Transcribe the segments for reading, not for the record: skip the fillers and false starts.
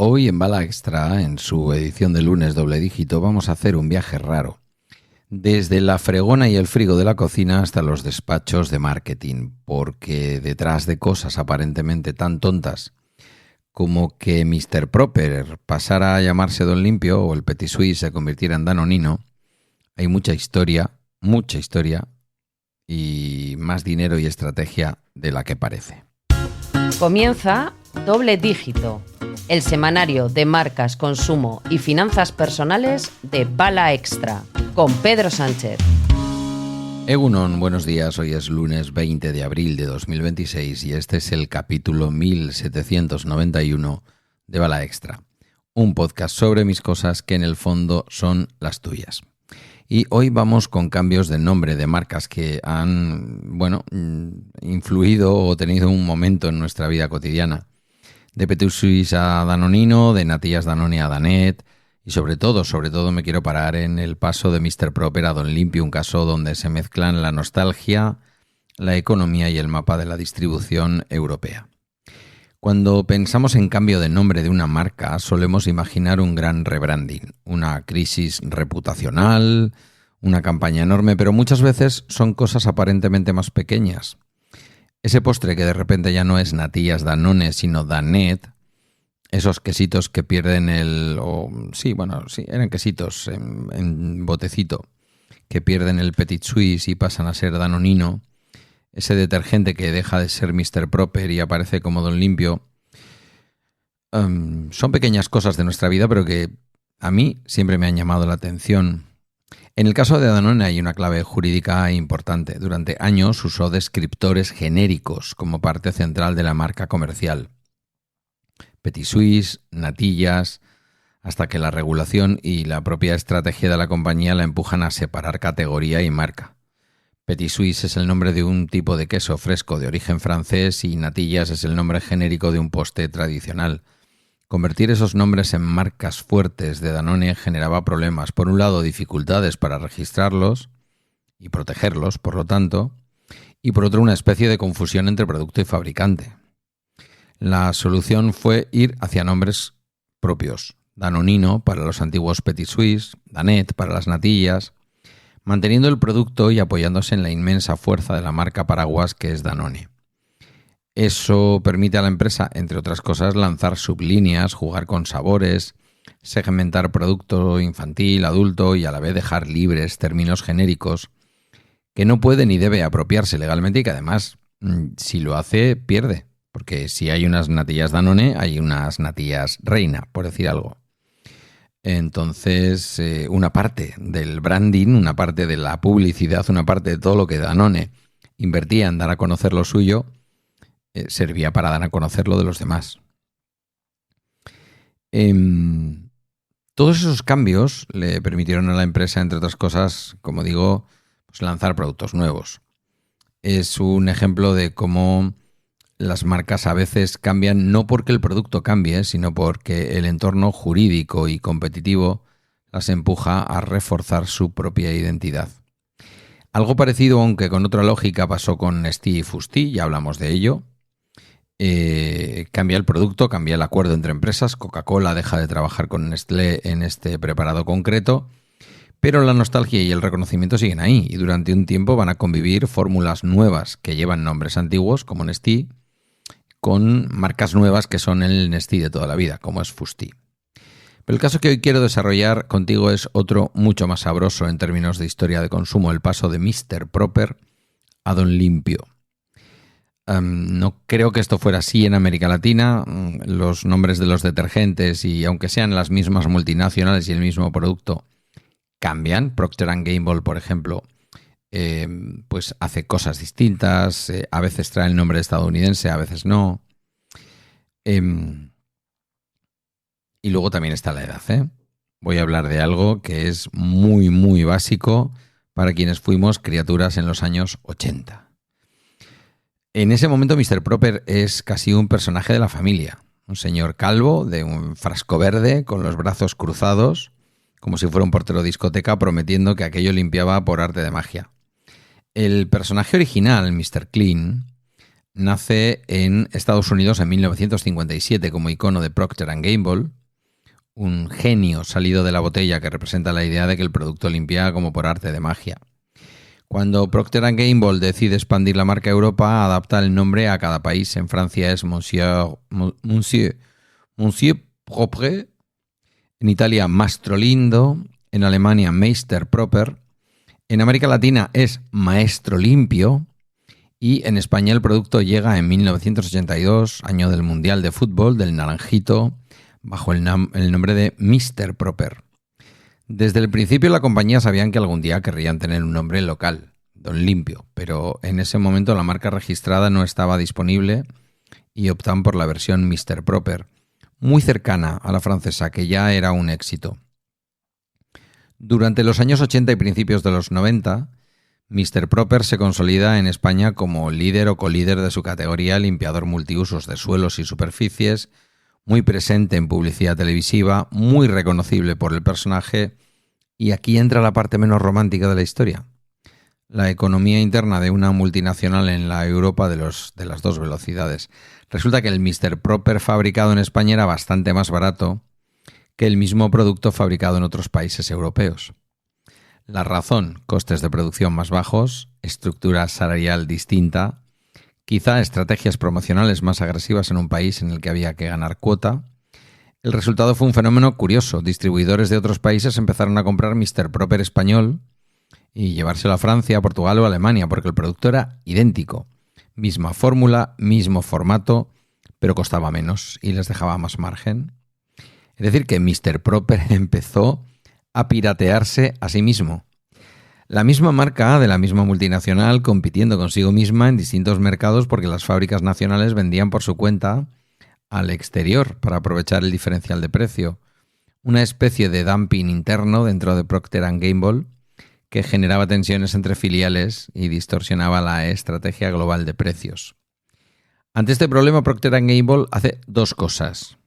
Hoy en Bala Extra, en su edición de lunes doble dígito, vamos a hacer un viaje raro. Desde la fregona y el frigo de la cocina hasta los despachos de marketing, porque detrás de cosas aparentemente tan tontas como que Mr. Proper pasara a llamarse Don Limpio o el Petit Suisse se convirtiera en Danonino, hay mucha historia y más dinero y estrategia de la que parece. Comienza Doble Dígito, el semanario de marcas, consumo y finanzas personales de Bala Extra, con Pedro Sánchez. Egunon, buenos días. Hoy es lunes 20 de abril de 2026 y este es el capítulo 1791 de Bala Extra, un podcast sobre mis cosas que en el fondo son las tuyas. Y hoy vamos con cambios de nombre de marcas que han, influido o tenido un momento en nuestra vida cotidiana. De Petit Suisse a Danonino, de Natillas Danone a Danet y sobre todo me quiero parar en el paso de Mr. Proper a Don Limpio, un caso donde se mezclan la nostalgia, la economía y el mapa de la distribución europea. Cuando pensamos en cambio de nombre de una marca, solemos imaginar un gran rebranding, una crisis reputacional, una campaña enorme, pero muchas veces son cosas aparentemente más pequeñas. Ese postre que de repente ya no es Natillas Danone, sino Danet, esos quesitos que pierden eran quesitos en botecito, que pierden el Petit Suisse y pasan a ser Danonino, ese detergente que deja de ser Mr. Proper y aparece como Don Limpio, son pequeñas cosas de nuestra vida, pero que a mí siempre me han llamado la atención. En el caso de Danone hay una clave jurídica importante. Durante años usó descriptores genéricos como parte central de la marca comercial. Petit Suisse, Natillas, hasta que la regulación y la propia estrategia de la compañía la empujan a separar categoría y marca. Petit Suisse es el nombre de un tipo de queso fresco de origen francés y Natillas es el nombre genérico de un postre tradicional. Convertir esos nombres en marcas fuertes de Danone generaba problemas. Por un lado, dificultades para registrarlos y protegerlos, por lo tanto, y por otro, una especie de confusión entre producto y fabricante. La solución fue ir hacia nombres propios. Danonino para los antiguos Petit Suisse, Danet para las Natillas, manteniendo el producto y apoyándose en la inmensa fuerza de la marca paraguas que es Danone. Eso permite a la empresa, entre otras cosas, lanzar sublíneas, jugar con sabores, segmentar producto infantil, adulto y a la vez dejar libres términos genéricos que no puede ni debe apropiarse legalmente y que además, si lo hace, pierde. Porque si hay unas Natillas Danone, hay unas Natillas Reina, por decir algo. Entonces, una parte del branding, una parte de la publicidad, una parte de todo lo que Danone invertía en dar a conocer lo suyo, servía para dar a conocer lo de los demás. Todos esos cambios le permitieron a la empresa, entre otras cosas, como digo, pues lanzar productos nuevos. Es un ejemplo de cómo las marcas a veces cambian no porque el producto cambie, sino porque el entorno jurídico y competitivo las empuja a reforzar su propia identidad. Algo parecido, aunque con otra lógica, pasó con Nestlé y Fusti, ya hablamos de ello. Cambia el producto, cambia el acuerdo entre empresas. Coca-Cola deja de trabajar con Nestlé en este preparado concreto, pero la nostalgia y el reconocimiento siguen ahí y durante un tiempo van a convivir fórmulas nuevas que llevan nombres antiguos, como Nestlé, con marcas nuevas que son el Nestlé de toda la vida, como es Fusti. Pero el caso que hoy quiero desarrollar contigo es otro mucho más sabroso en términos de historia de consumo, el paso de Mr. Proper a Don Limpio. No creo que esto fuera así en América Latina. Los nombres de los detergentes, y aunque sean las mismas multinacionales y el mismo producto, cambian. Procter & Gamble, por ejemplo, pues hace cosas distintas. A veces trae el nombre estadounidense, a veces no. Y luego también está la edad, Voy a hablar de algo que es muy, muy básico para quienes fuimos criaturas en los años 80. En ese momento Mr. Proper es casi un personaje de la familia. Un señor calvo de un frasco verde con los brazos cruzados, como si fuera un portero de discoteca, prometiendo que aquello limpiaba por arte de magia. El personaje original, Mr. Clean, nace en Estados Unidos en 1957 como icono de Procter & Gamble, un genio salido de la botella que representa la idea de que el producto limpia como por arte de magia. Cuando Procter & Gamble decide expandir la marca a Europa, adapta el nombre a cada país. En Francia es Monsieur Propre, en Italia Mastrolindo, en Alemania Meister Proper, en América Latina es Maestro Limpio y en España el producto llega en 1982, año del Mundial de Fútbol, del Naranjito, bajo el nombre de Mr. Proper. Desde el principio la compañía sabían que algún día querrían tener un nombre local, Don Limpio, pero en ese momento la marca registrada no estaba disponible y optan por la versión Mr. Proper, muy cercana a la francesa, que ya era un éxito. Durante los años 80 y principios de los 90, Mr. Proper se consolida en España como líder o colíder de su categoría, limpiador multiusos de suelos y superficies, muy presente en publicidad televisiva, muy reconocible por el personaje, y aquí entra la parte menos romántica de la historia. La economía interna de una multinacional en la Europa de las dos velocidades. Resulta que el Mr. Proper fabricado en España era bastante más barato que el mismo producto fabricado en otros países europeos. La razón: costes de producción más bajos, estructura salarial distinta, quizá estrategias promocionales más agresivas en un país en el que había que ganar cuota. El resultado fue un fenómeno curioso. Distribuidores de otros países empezaron a comprar Mr. Proper español y llevárselo a Francia, Portugal o Alemania, porque el producto era idéntico. Misma fórmula, mismo formato, pero costaba menos y les dejaba más margen. Es decir, que Mr. Proper empezó a piratearse a sí mismo. La misma marca de la misma multinacional compitiendo consigo misma en distintos mercados porque las fábricas nacionales vendían por su cuenta al exterior para aprovechar el diferencial de precio. Una especie de dumping interno dentro de Procter & Gamble que generaba tensiones entre filiales y distorsionaba la estrategia global de precios. Ante este problema, Procter & Gamble hace dos cosas.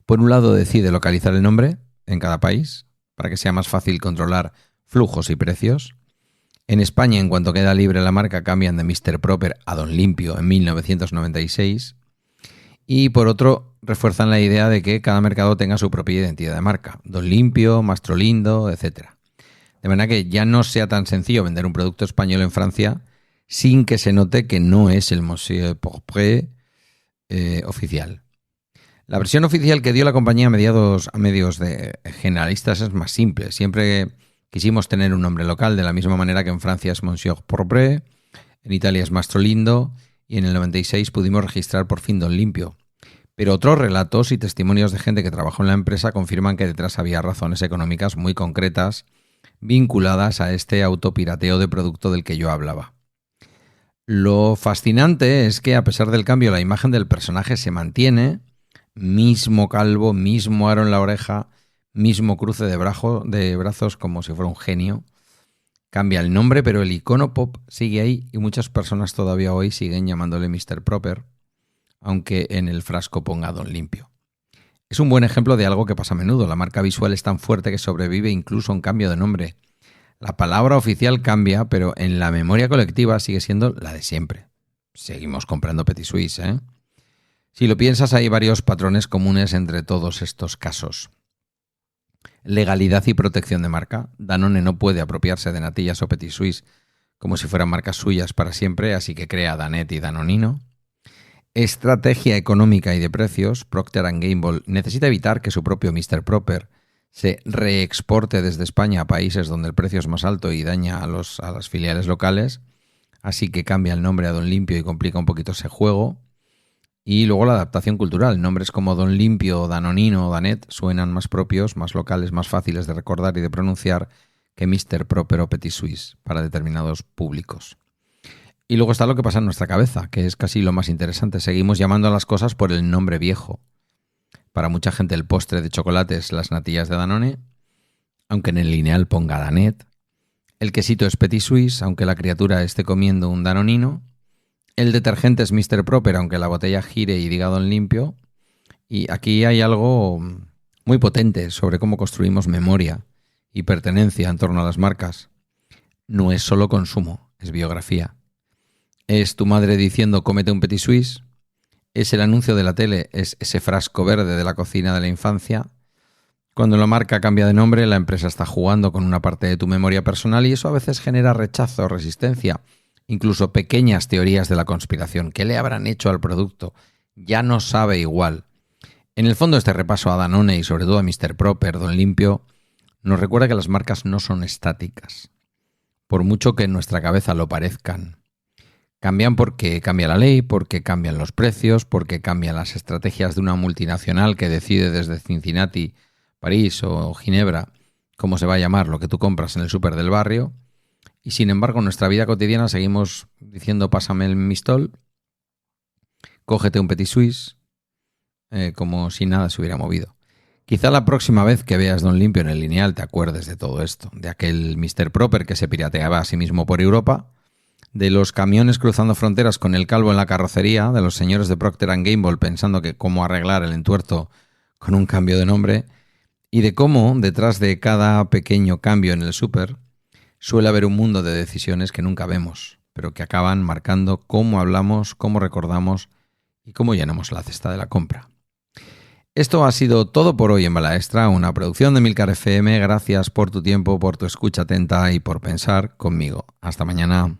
Por un lado, decide localizar el nombre en cada país para que sea más fácil controlar flujos y precios. En España, en cuanto queda libre la marca, cambian de Mr. Proper a Don Limpio en 1996. Y por otro, refuerzan la idea de que cada mercado tenga su propia identidad de marca. Don Limpio, Mastrolindo, etc. De manera que ya no sea tan sencillo vender un producto español en Francia sin que se note que no es el Monsieur Propre oficial. La versión oficial que dio la compañía a medios de generalistas es más simple. Siempre quisimos tener un nombre local, de la misma manera que en Francia es Monsieur Propre, en Italia es Mastrolindo y en el 96 pudimos registrar por fin Don Limpio. Pero otros relatos y testimonios de gente que trabajó en la empresa confirman que detrás había razones económicas muy concretas vinculadas a este autopirateo de producto del que yo hablaba. Lo fascinante es que a pesar del cambio la imagen del personaje se mantiene, mismo calvo, mismo aro en la oreja, mismo cruce de brazos como si fuera un genio. Cambia el nombre, pero el icono pop sigue ahí y muchas personas todavía hoy siguen llamándole Mr. Proper, aunque en el frasco ponga Don Limpio. Es un buen ejemplo de algo que pasa a menudo. La marca visual es tan fuerte que sobrevive incluso a un cambio de nombre. La palabra oficial cambia, pero en la memoria colectiva sigue siendo la de siempre. Seguimos comprando Petit Suisse, ¿eh? Si lo piensas, hay varios patrones comunes entre todos estos casos. Legalidad y protección de marca. Danone no puede apropiarse de Natillas o Petit Suisse como si fueran marcas suyas para siempre, así que crea Danet y Danonino. Estrategia económica y de precios. Procter & Gamble necesita evitar que su propio Mr. Proper se reexporte desde España a países donde el precio es más alto y daña a las filiales locales, así que cambia el nombre a Don Limpio y complica un poquito ese juego. Y luego la adaptación cultural. Nombres como Don Limpio, Danonino o Danet suenan más propios, más locales, más fáciles de recordar y de pronunciar que Mr. Proper o Petit Suisse para determinados públicos. Y luego está lo que pasa en nuestra cabeza, que es casi lo más interesante. Seguimos llamando a las cosas por el nombre viejo. Para mucha gente el postre de chocolate es las natillas de Danone, aunque en el lineal ponga Danet. El quesito es Petit Suisse, aunque la criatura esté comiendo un Danonino. El detergente es Mr. Proper, aunque la botella gire y diga Don Limpio. Y aquí hay algo muy potente sobre cómo construimos memoria y pertenencia en torno a las marcas. No es solo consumo, es biografía. Es tu madre diciendo cómete un petit suisse. Es el anuncio de la tele, es ese frasco verde de la cocina de la infancia. Cuando la marca cambia de nombre, la empresa está jugando con una parte de tu memoria personal y eso a veces genera rechazo, resistencia, incluso pequeñas teorías de la conspiración. ¿Qué le habrán hecho al producto? Ya no sabe igual. En el fondo, este repaso a Danone y sobre todo a Mr. Proper, Don Limpio, nos recuerda que las marcas no son estáticas, por mucho que en nuestra cabeza lo parezcan. Cambian porque cambia la ley, porque cambian los precios, porque cambian las estrategias de una multinacional que decide desde Cincinnati, París o Ginebra cómo se va a llamar lo que tú compras en el súper del barrio. Y sin embargo, en nuestra vida cotidiana seguimos diciendo pásame el Mistol, cógete un Petit Suisse, como si nada se hubiera movido. Quizá la próxima vez que veas Don Limpio en el lineal te acuerdes de todo esto, de aquel Mr. Proper que se pirateaba a sí mismo por Europa, de los camiones cruzando fronteras con el calvo en la carrocería, de los señores de Procter & Gamble pensando que cómo arreglar el entuerto con un cambio de nombre, y de cómo, detrás de cada pequeño cambio en el súper, suele haber un mundo de decisiones que nunca vemos, pero que acaban marcando cómo hablamos, cómo recordamos y cómo llenamos la cesta de la compra. Esto ha sido todo por hoy en Bala Extra, una producción de Milcar FM. Gracias por tu tiempo, por tu escucha atenta y por pensar conmigo. Hasta mañana.